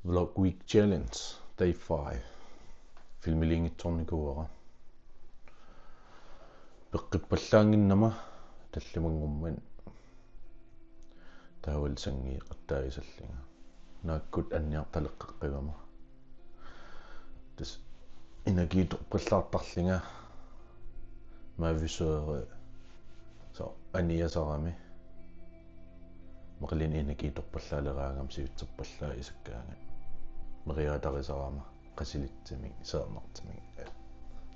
Vlog Week Challenge Day 5 filmilingitsornikuara peqqippallаангиннама таллимангумман таавал сангиеқартаагисаллига нааккут анниарталеққаққивама тас инагииторпиллаартарлига маависуэре со аниасарами мақалин инагииторпаллаалераангам сивитсерпаллаа исаккаага мериатарисарама qasilittimi saarnartimi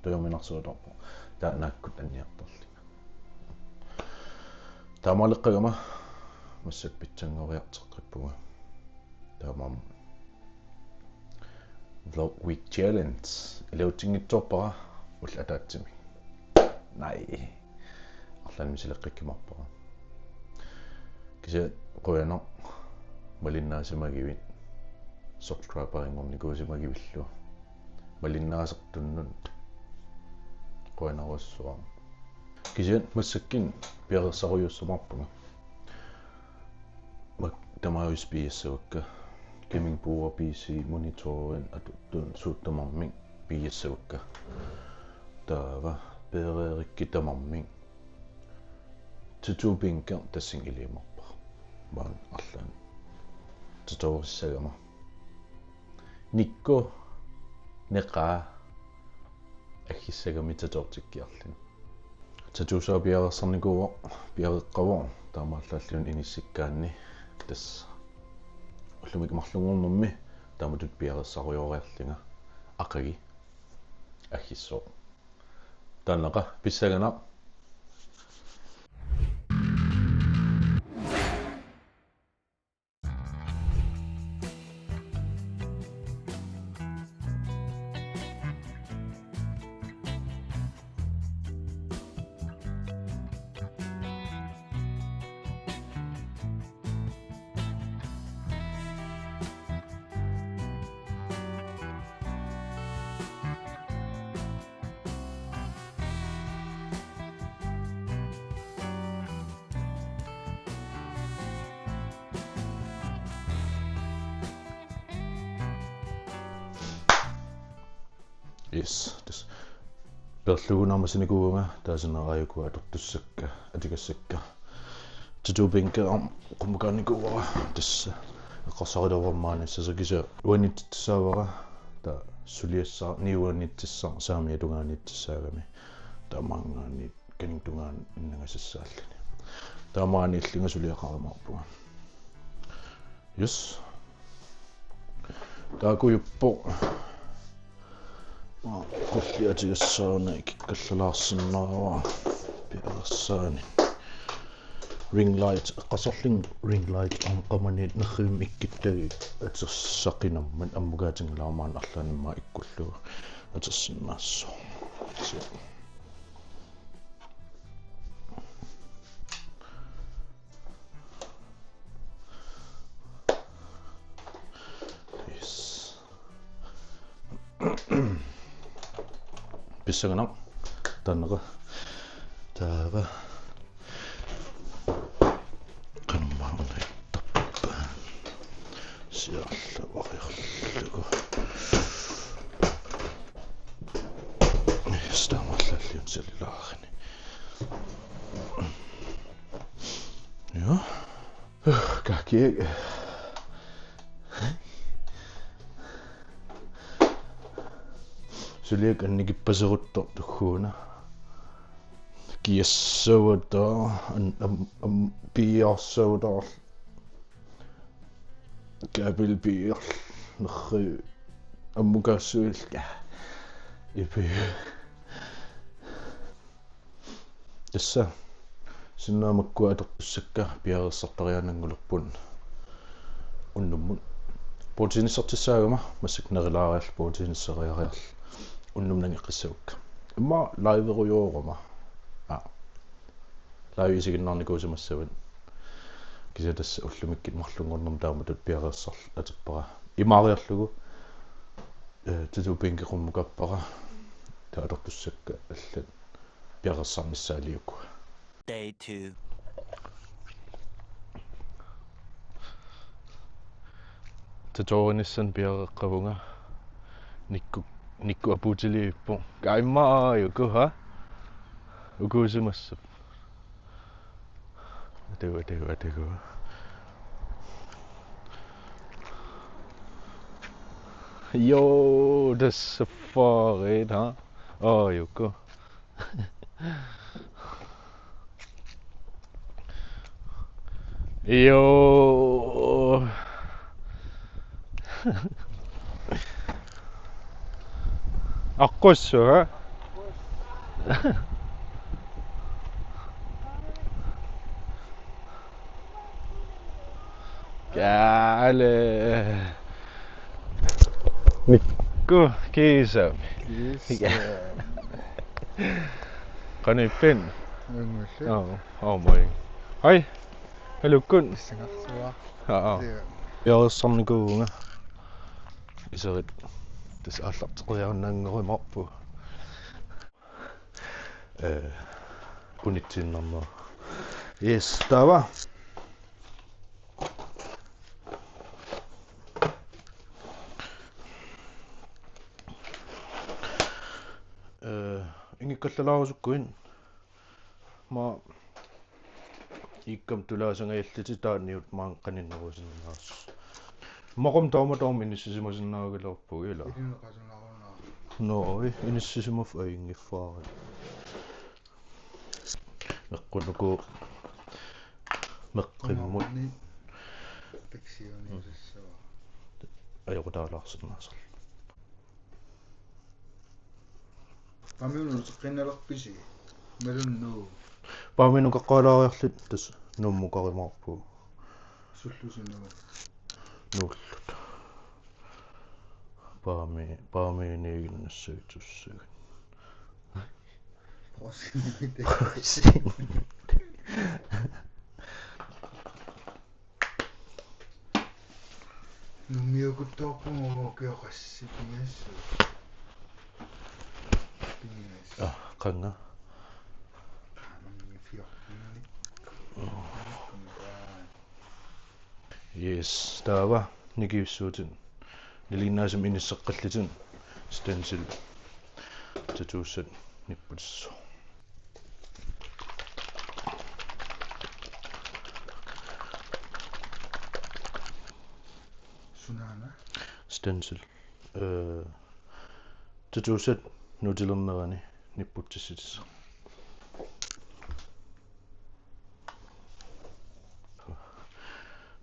toyuminarsuutorpu taanakkut anniartarliga taamaleqqagama massat pitsangoriarteqqippuga taamam vlog week challenge ilautingitsorpara ullataatimi nai arlanmisileqqikkimarpara kisa qoyana malinnaasimagiwit subscriber ingornikuusimagivillu malinnaasartunnun qoinarussua kisian massakkin piarersaruyussumarpuga tamaus piissavakka gaming power pc monitoren atutun suuttamarming piissavakka taava peererikki tamarming tutubinker tassing ilimarpa maan arlan tutorissagama nikko neqaa agissagami tatortikkiarlin tatuusaa piarersarnikuuvo piareqqavo taamaallalluun inissikkaanni tas ullumikmarlungornermi taamatut piarersarujoriarlinga aqagi agissoo taannaqa pissagana yes this perluunarmasinikuunga taasaneraayuku atortussakka atikassakka tutubinka qummukaannikuuara tassa eqqarsarilavarmaanassasakisa uanittissaavara ta suliassar niuanittissaa saamiatungaanittissaagami taamaangaani kaningtungaan innangasassaallani taamaani illinga suliaqaramarpuga yes taakuyuppo qulliatigassauna ikikkallalаарsinnarava piarassaani ring light qasorling ring light qamaniit nerrium ikkittagi atersaqinamman ammugaatinglaarmaan arlanimma ikkulluga atersinnaasso pissagana tannaqa taava qammaunaittappa siarlavariarlugu stamallalliun selilaarini ja kahkieg suliak annikippaseruttor tukkuuna kiassauta piarsauta kaapilpiir nerri ammukassuilka ipi tassa sinnaamakku atortussakka piarersartarianangulerpun unnummun puutinissertissaagama massaknerilaariall puutinisserriariarl unnumnangeqqissavukka imma laiverujoorama laiviisiginnarnikuusimassavut kisa tassa ullumikkit marlungornerm taamatut piareersarl ateppara imaariarlugu tutupinkeqummukappara taatortussakka allat piareersarnissaaliukku Day 2. Tatornissan piaqeqqavunga nikku aputiliippu kaimmaayuku ha ukuusimassap ategu yo tässä farit ha aayuku yo Akkossu ha? Kääle. Mikku kiisami. Kani pen. Moi. Hei. Halukun. Jarusarnikuunga. Iserit tas аллартеқиарнаангоримарпу унитсиннарма yes тава ингиккаллалаарусуккуин ма иккам тулаасангаиллати таанниут маан каниннерусиннаас Mokum tauma inissisimasinnaagilorpugi ila. Noi inissisimuf aingiffaari. Meqqunuku meqqimmut peksiunisissua. Ajoqutaalaarsinnaasar. Pamiunu teqinnalerpisi. Malunnu. Pamiunu qaqqalaariarlit tas nummukarimarpu. Sullusinugu. Nullut. Paamiiniiginnassagtussugun. Nummiukuttorpunguukiorassi pingassu. Qanga. Yes, tava nikiussuutin niliinnaasum inisseqqallitun stencil tatuussat nipputissu sunana stencil tatuussat nutilernerani nipputissitissa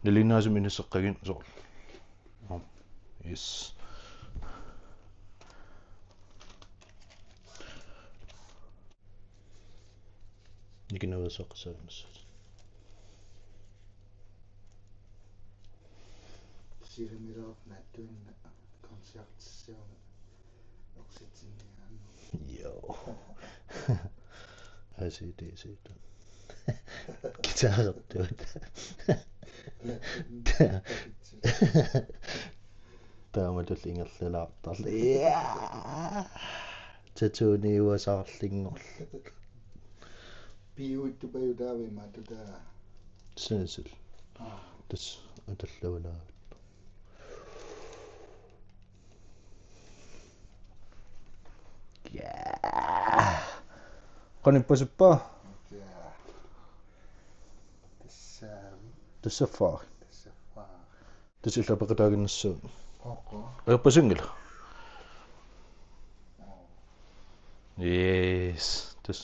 niliinnaasum inisseqqagin soq yes nikinavasaqsaannassut silmirat nättyinä konsertsiona oksitsinniaan joo ACDC kitarartuut taamatullingerlalaartarli tatuuniuasаарlingorl piuittupajutaavimaa tuta sensil tas atallawalaa qanippasuppa tassaffaar tasillapaqataaginnassuut eppasingila yes tas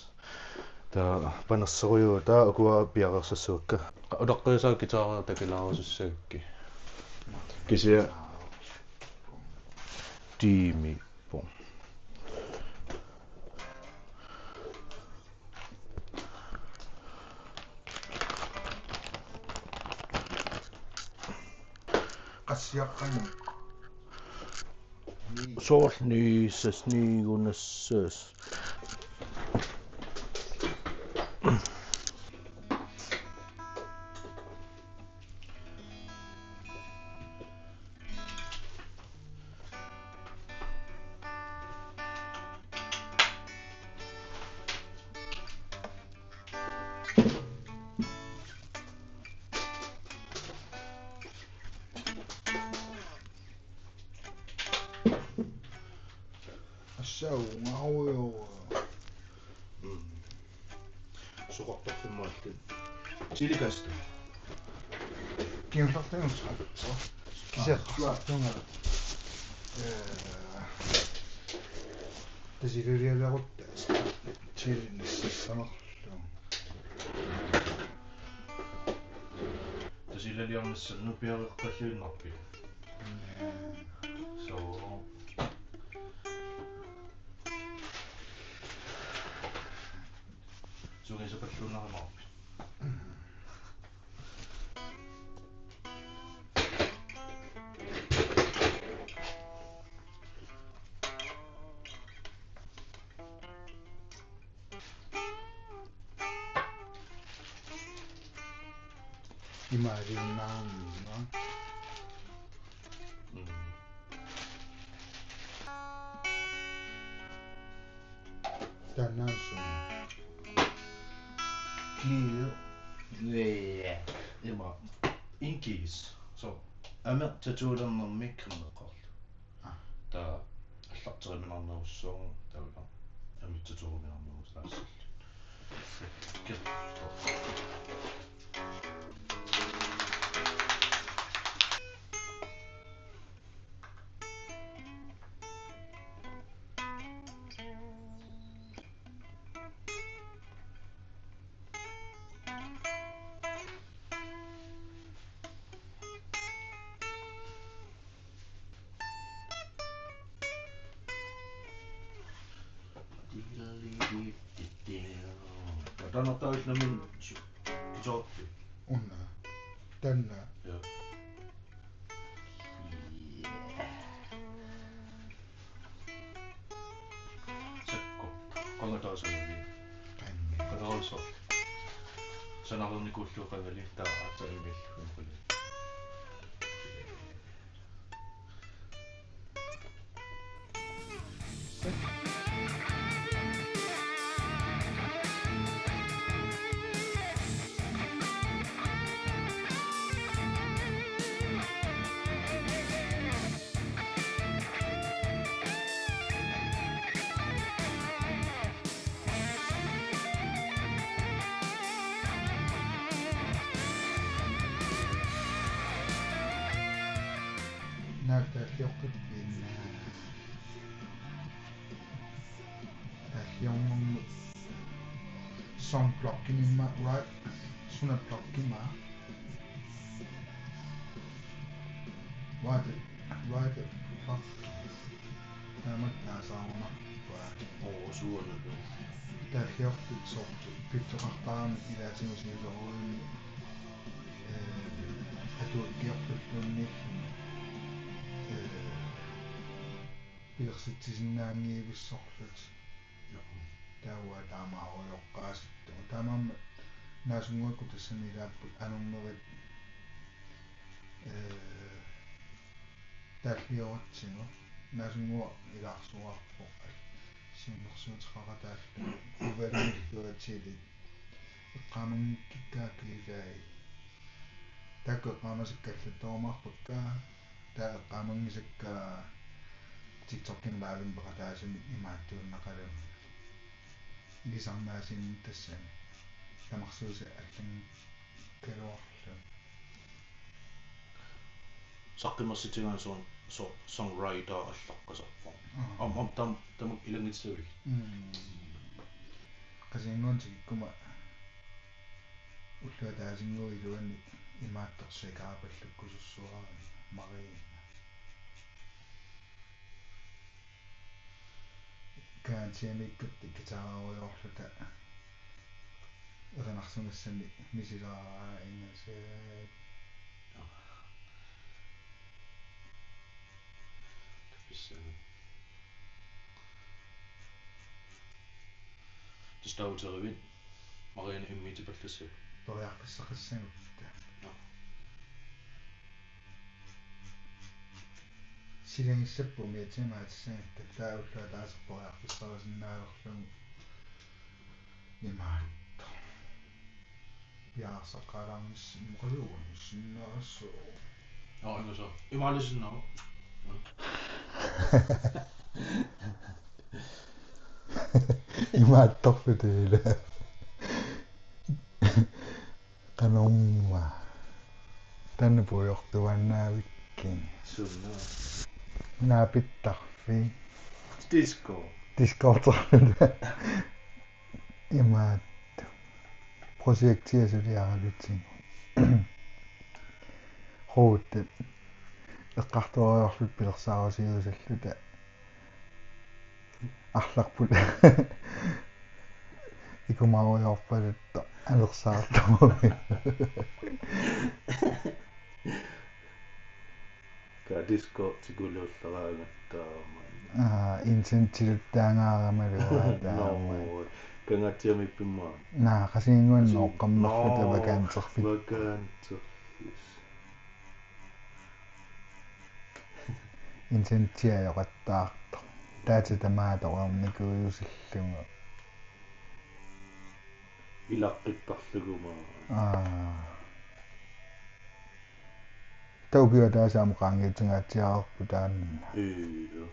ta panerseruyuu taa akua piaqersassuukka uleqqiisaa gitaaraa takilaarusussagakki kisia tiimi pon qassiaqqanu soorniissas niigunassas саунгауйоо Suqortorfimmaallun silikasta киуллартагусса кисеққарсартунгала тасилулиалерутта тилиннассамерлу tasilaliarnissannu piareqqalluinnarpi so sugisapalluunaramarpi имаалиуннаарнаа танаасу кио yeah ima inkis so amer tatuulernermi kerneqqarlu ta allarteriminarnerussuung taula amit tatuuruminarnerus taassallu kerto Tanortaullumin kisorpi унна танна ja sakko qangataasalugi канни qanarussor sanarnernikulluuqagali taa'aata imillu quli наатааллиоққиппиинна тааллиормму song blocking imma right suna blockima right fuck tamat naasaarumarpua osuunallu тааллиортит соорту питсоқартаарами илаатигусигилоруими атуаккиортуллууннииллу пиерситсисиннаангиивиссорлут тауа таамааруйоққааситту таамаама наасунгуакку тассанилааппут ануннерит тааллиорутсиго наасунгуа илаарсуарпо симмерсуутеқаратаалла увалииллуатсили эққамангиккаакилай тако эққамасиккаллаттоормаарпакка таа эққамангисакка TikTokin laavin pakataasin imaattuunnaqalu ilisarnaasiin tassan tamarsuusa аллан калуарлу saqqimersitingaasuun songwriter аллаққасарпо тамак илангитсуи qasiinguuntikikuma уллуатаасингуилуани имаатторсикаапаллуккусуссуарами мари kaantiamikkutti kitaaruйорлута эринарсунгассани мисилаараа ингасаат tapissaan tistauterivit mariana immitipallassu ториарписсақиссагутта силангиссаппу миатимаатсагатта таавуллаа таасерпориарписсарисиннаалерлугу имаатто яасақалаарнис муқалуунissиннаассоо ingasa imaalisinnaa имаатторлутила канормма танна пуйортуаннаавиккин sunna наапиттарфи disco дискорторлута имаат прожектиасулиаралутин хоуттат эққарториорлут пилерсаарусиусаллута арларпут икумаруйорпалутта алерсаартамуми ka disco tikuliulleraangattaama инсентилуттаангаарамалуа таама no kangatiamippimaa наа қасингуанноо қаммерлута вакаантерфит vakaanterfis инсентиаёқаттаарто таати тамааторуарникуйусиллуга ilaqqipparlugumaa таукиа таасаама qaangiutингаатсиарерпу таанна iyo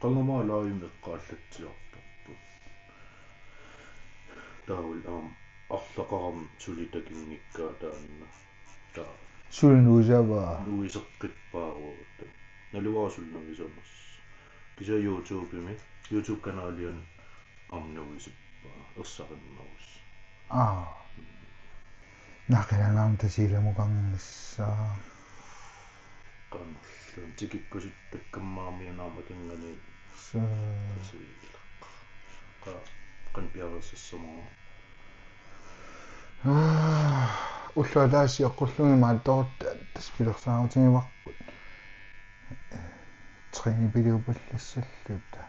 qangamaa laayumeqqaallatiortorpu taul арлақарам сулитакингиккаа таанна таа сулнуусава нуисеққиппааруут налуарсулнависамас киса YouTube каналиан амнуисиппаа ерсариннерус нақиланаам тасиламукарнссаа qannerlun tikikkusittakkammaarmiunaarma kingani qa qanpiaversassamo уллуалаасиаққуллуги маалторутта таспилерсаарутингиварпут трени пилиупаллассаллута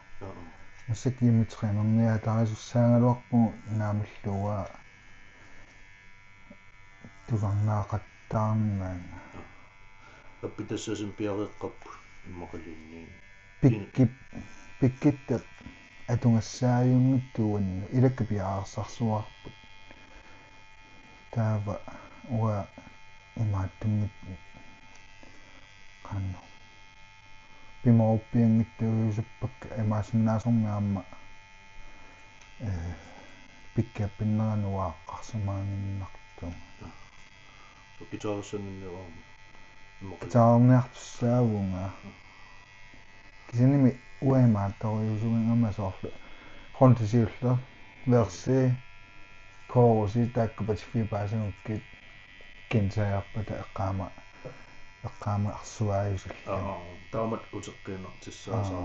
массакиими тренерниа тарисуссаангалуарпу наамаллуа туварнаақаттаарнаана аппитассасим пиареққарпу иммақалуунни пиккиттап атунгассааюнгиттуанну илакка пиаарсарсуарпут таава уа имааттунгит канно пимооппиангиттуусаппакка имаасиннаасорнаама пиккаппиннерануааққарсимаангиннарту гитаарсаниннераама гитаарниартуссаавунга кисиними уаймаатториусугингама соорлу хонтисиуллер верси коруси тааккупатифи паасангуккит кенсаярпата эққаама арсуааюсалла таамат утеққинартиссаасаа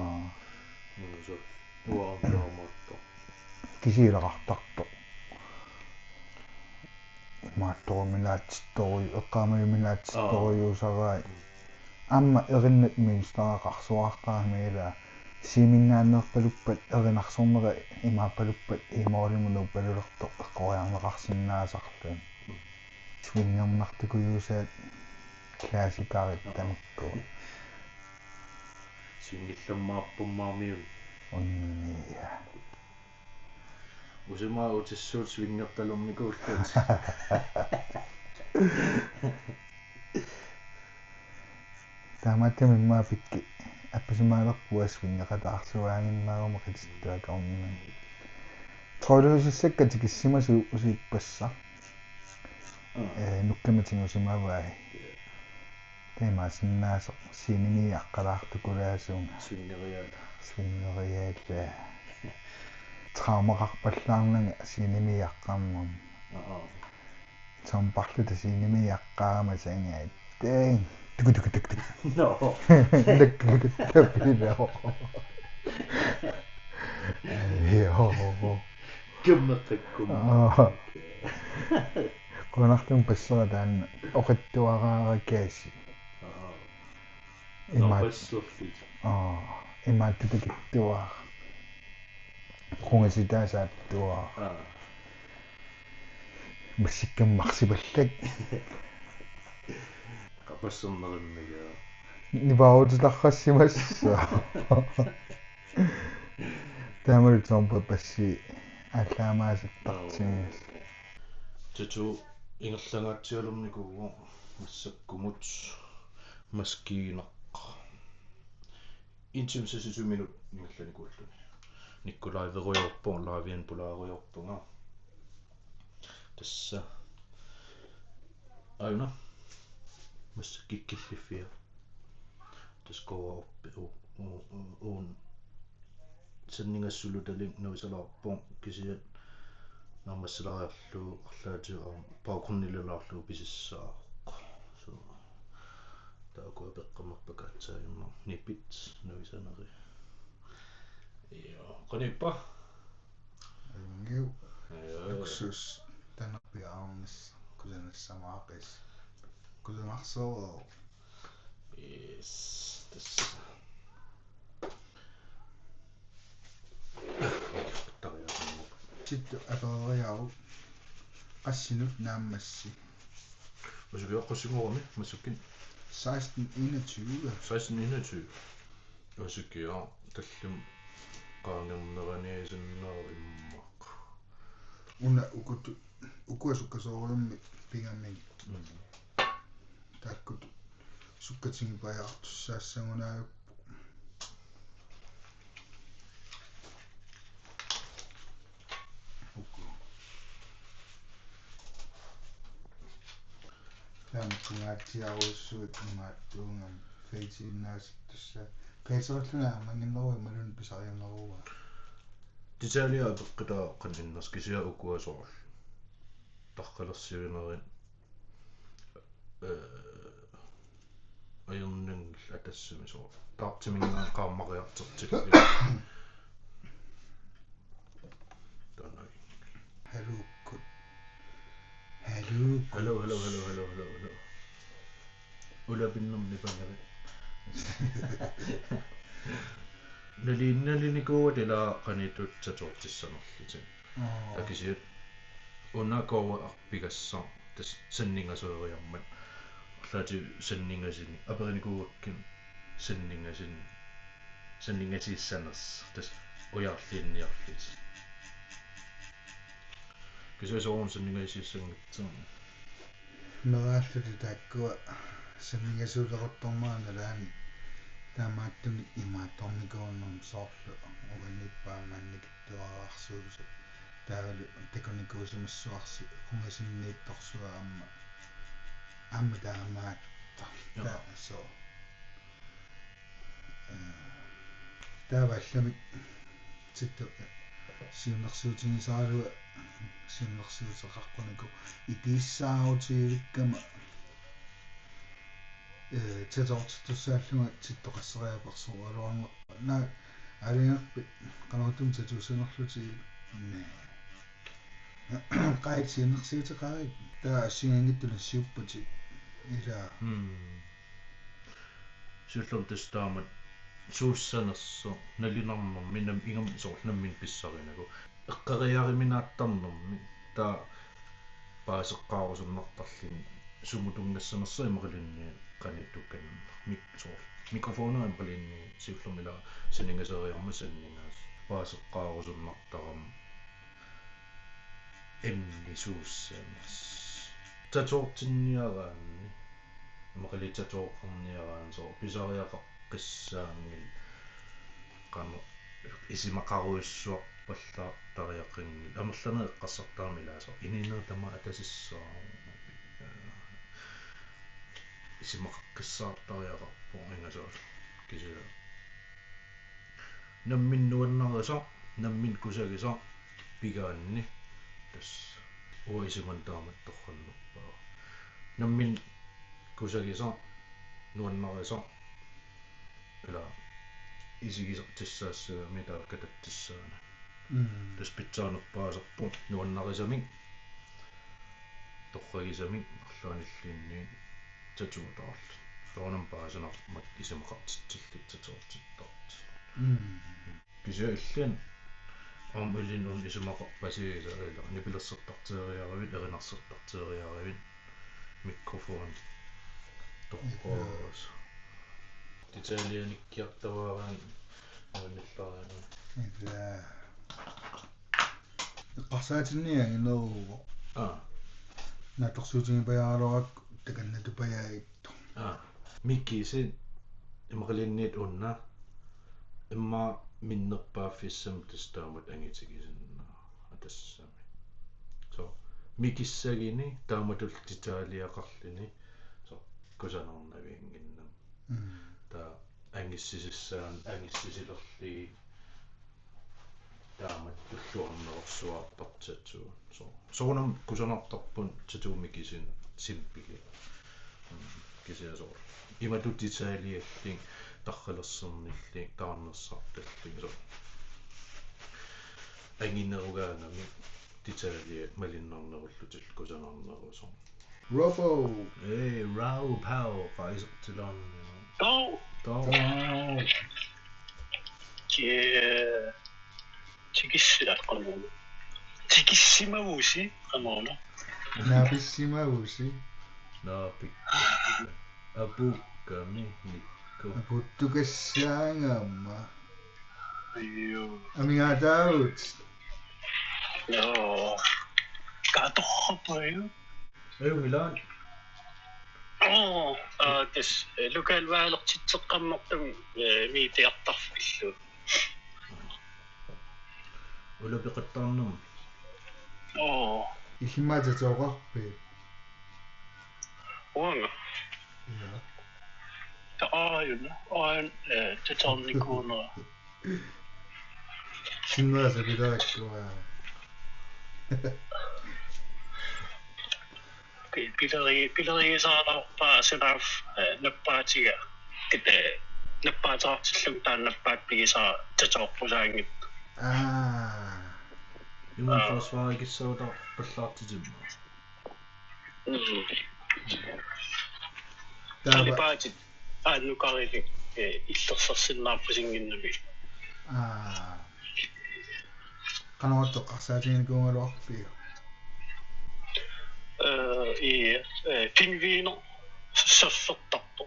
нуусо уаамтаамаатто кисилеқартарто маатторуминаатситтору эққаамаюминаатситторуйуусараа амма эриннат минстарақарсуартарамила симингааннерпалуппат эринарсорнера имааппалуппат имоолимунуу палулерто эққориарнеқарсинаасарлун свингернартукуюусаат классикаарит тамакку сингилламмаарпуммаармиун онния усимаа утиссуут свингерталерникууллуут таамааттамиммаа пикки аппасимаалерпуа свингеқатаарсуаангиннаарума қатиттуакаорнина троллусиссакка тикиссимасу усиппасса нуккаматингусимаваа таймаасиннаасо синими аққалаартукулаасуунга свингериаалла траумақарпаллаарнага синими аққарнерм сампарлута синими аққарама сангаат тэн тук no леккутаппилао йоо кэммэтэккум конартун пассера таан оқиттуарааракааси имаатсерлит имааттутакиттуаа хунгаситаасааттуаа массиккаммарсипаллак qapassernerunnaga ниваутиларрассимасса таамал зомба пасси аллаамаасаттартимис туту ингерлангаатсиалерникуугу массаккумут маскиинеққа интим 60 минут ингерланикууллуни nikkulaiveruyorpun laavien pulaaruyorpunga tassa aina massa kikkillifia taskoorpi uun sanningassulutalin nuisalarpun kisiat nammassalariarlu arlaatiuam pauqunnilalarlu pisissaaqoq so taakua peqqammerpakaatsaayumma nipit nuisaneri joo qanippa Ngiu. Luksus tanappiaarnis kusannassamaaqis. Kusanarsooroo. yes tassa tariaqammuq Sitten atoriau qassinut naammassi Usukiaqqussingorumi massukkin 1621 usukia tallum qaangerneraniisunneru immaq una ukuasukkasoorummi pingammi taakkut sukkatingipajaartussaassangunaajuppu таамаккунгааtsiaruissuit имааттуунгам фейтиннааситтусса пеэсерлунаа мангиннерui малун писарианнеруга Titalia peqqita qanninnas kisia ukuasorl tarqalersiunerin ajernangl atassamiso taartimingaan qaammariartertilli tanai halluukkut hello ulapinnerni pangari nalinnaliniquatila qanitut satortissanerlutin takisiat unakowa arpigassa tas sanningasoeriarmat orlaati sanningasini aperinikuakkin sanningasissanners tas ujarliinniarlit kisiasoorun sanningasissangitsaa мерааллути тааккуа саннигасуулеқортормаана лаани таамааттуни имаатторникууннэрм соорлу уганниппаамаанникиттуараарсуугусу таагалу таконикуусимассуарси хунгасинниитторсуа амма таамаатта таасо таавалламик титто сиуннэрсуутигисаалуа сиуннэрсуутеқарпанику итииссааутигиккама татортуссааллуга титтоқассериаперсуалуарнер на алингерпит qanartum татуусанерлути не qaitsииннэрсиутеқарит таа ассигангиттуна сиуппути ила суллум тастаамат суussанерсо налинарнер минам игам соорлнаммин писсаринагу эққариариминааттарнэрми таа паасеққаарусуннартарлин сумутунгассанерсо имақалинни qanittukkan микрофонаа имақалинни сиуллумила санингасериарма саннингаас паасеққааруsunнартарам эмни суussанерс татортинниараанни имақалитатооққарниараан соо писариақаққиссаангил qanu исимақаруиссуар паллаартариаққингил амерлана эққассартаамилаасо ининертама атасиссаа исимаққиссаартариақарпу ингасоо кисила намминнуаннараса наммин кусагиса пигаанни тас уисиман тааматтарраллуппаа наммин кусагиса нуаннараса ила исигисертиссаассага митааккататтиссаана тас питсаанерпаасарпу нуаннарисамик торрагисамик арлуаниллиинни татуутаарл соонам паасанармат исимақартитсиллит татуутиттарт кисиаллан амулинун исимақарпасигиса ила нипилерсертартеериаравит эринарсертартеериаравит микрофон торроос титалианиккиартаваарaan авниллараана ила эққарсаатинниангинеруго наторсуутингипаяарлорак таканнатупаяагитту миккиси имақалинниит унна имма minnerpaaffissam tastaamat angitigisinna atassami so mikissagini taamatul titaaliaqarlini so kusanarnaviinginnam ta angissisissaan angissisilerli taamat tulluarnersuartartatsu so soonam kusanartarpun tatuumikisin simpili kisiasor imatutitaalialling tarralersernerli taarnersartalling so anginnerugaanami titaalia malinnernerullutul kusanarneruso Robo. hey rau pau qaisertilan 또 to 지기씨라 까먹어. 지기씨마우시 까먹어. Nabissima usi. naapik apukkami nikku Puttukassangama. 아유, Amingatavut. 까똑하고요. ayumilaan тас локалваалер титсеққаммартам миитиартарфиллу. ulapiqattarnum Ihimatatorqarpi. уанга. тааюн таторникуунера. Sinnaasa pidaakkuа. пилериисааларпаа синаф наппаатига ките наппаатаартиллум тааннаппаат пигисаа таторпусаангит. immunforsvaarikissautar pallaartitimma талипаатит ааннукарили иллерсерсиннаарпусингиннами. Qanarattoqqarsaatiginukuungaluarpi. пингвино соссортарто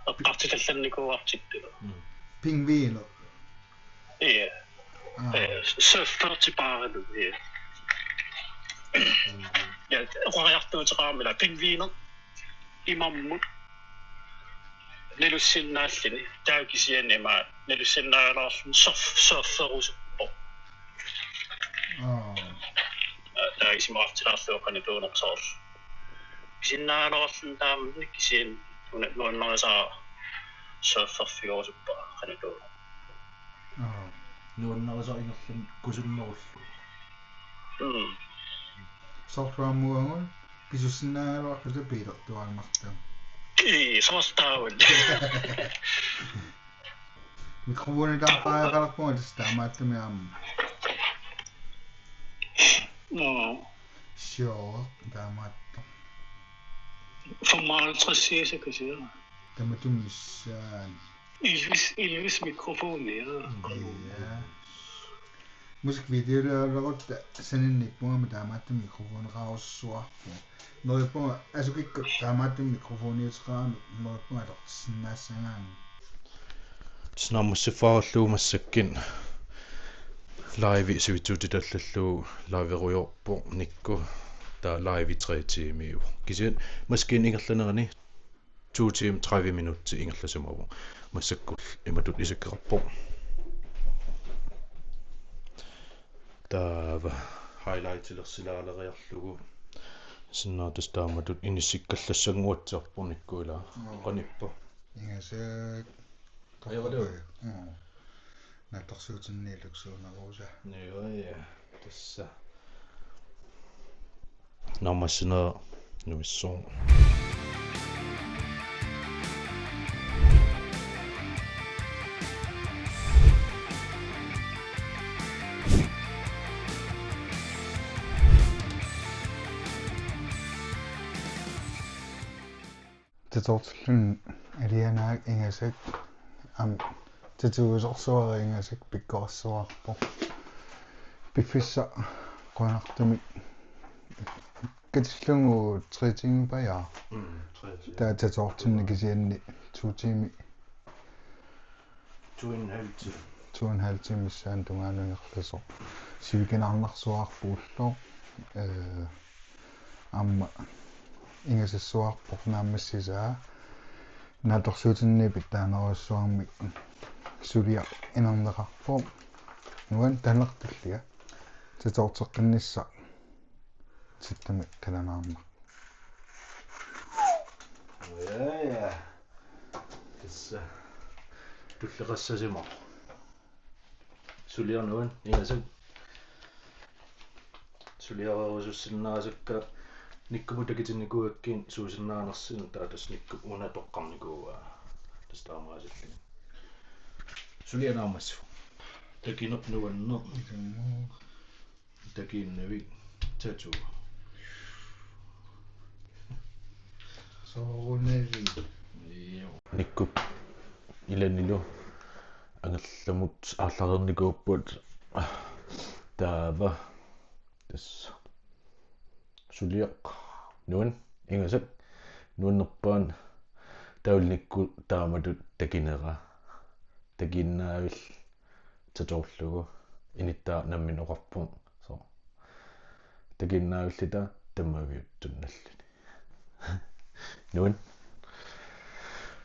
аппартиталланникуартитту Pingvino. соффертипааралу я ориартуутеқармила пингвино имаммут нелуссиннааллини таакисианема нелуссиннаалаарлун софферусуппо таисимаартилаарлуоқани туунерсоор синнаалаарлун таамни кисиан нуаннерисаа софферфиорусуппа қани туун nuannarisaringerlum kusunnerullu Sorfaamuangun kisussinnaagaluarluta piilertuarmartam. самастаавал Mikrofonitaaqaaqalarpunga tastaamaаттами аама. Sure, taamaatto. формаалтрссииса касиа Tamatumissaan. Ilvis mikrofoni ja. Musikvideoleerlerutta saninnippungama taamaattum mikrofoneqaarussuarpu. Nerippunga asukikku taamaattum mikrofoniuteqaami nerippunga alertissinnaassangaanga. snammussifaarluumassakkin live suitutitallallu laverujorpu nikku ta live 3 tiimiu kisian maskin ingerlanerani 2 tiim 30 minuutti ingerlasumavu massakkul imatut isakkerappu taava highlightilersilaaleriarlugu sinnaartus taamatut inissikkallassanguatsiarpu nikkuila qanippa Ingasak ajorlu nattarsuutinniiluksuunaruusa. Joo, tässä nammassina nuissuun. Tatortillun alianaak ingasak am tatuusorsuari pikkorsuarpo piffissa qunartumik katillungu 3 tiimi paja ta tatortinni kisianni 2 tiimi 2,5 tiimissaan tungaanunerlaso sivikinarnarsuarpuullo amma ingasassuarpo naammassisaa natorsuutinnipit taanerussuarmik sulia inarneqarpum nuan tanertulliga tatorteqqinissa sittami kalanaarma ja tässä tulleqassasimo suliarnuan ingasam suliarusussinnaasakka nikkumutakitinikuakkiin suusinnaanersin taatas nikku una toqqarnikuua tastaamaasallin sulianaarmassu takinert nuanner takiinnavi tatu sooruneri nikku ilanilu angallamut aarlarernikuupput taava tas suliaq nuan ingasap nuannerpaan taulnikku taamatut takinera takinnaavil tatorlugu inittaa nammin oqarpum so takinnaavillita tammaviuttunnalluni nuan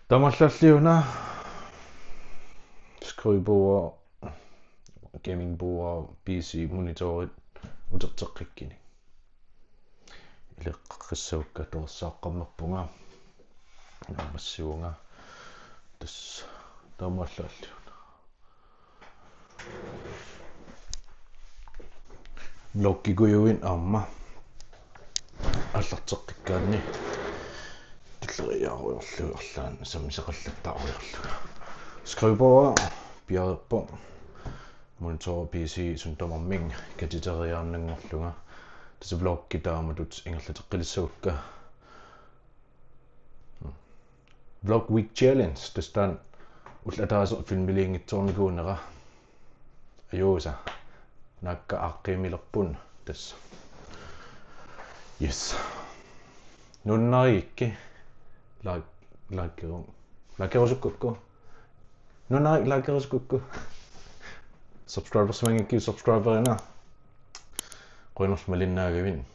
tamallalliuna skrivebord gamingboard PC monitorit uterteqqikkini ileqqissavukka torsaaqqammerpunga naamassiunga tas tamallalliuna blokkikujuin amma аллартеққиккаанни тиллериааруйорлугерлаан саммисеқаллаттааруйорлуга skrivebord piaerpo monitor PC suntamармин катитериаарнангорлуга таса блокки тааматут ингерлатеққилиссавукка Vlog Week Challenge тастан уллатаасер филмилиингитсорникуунера аюуса накка аққимилерпун тасса yes нуннариикки лакерусуккукку нуннари лакерусуккукку subscribers мангикки subscriberina qoiners малиннаагавин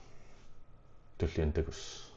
туллиантакус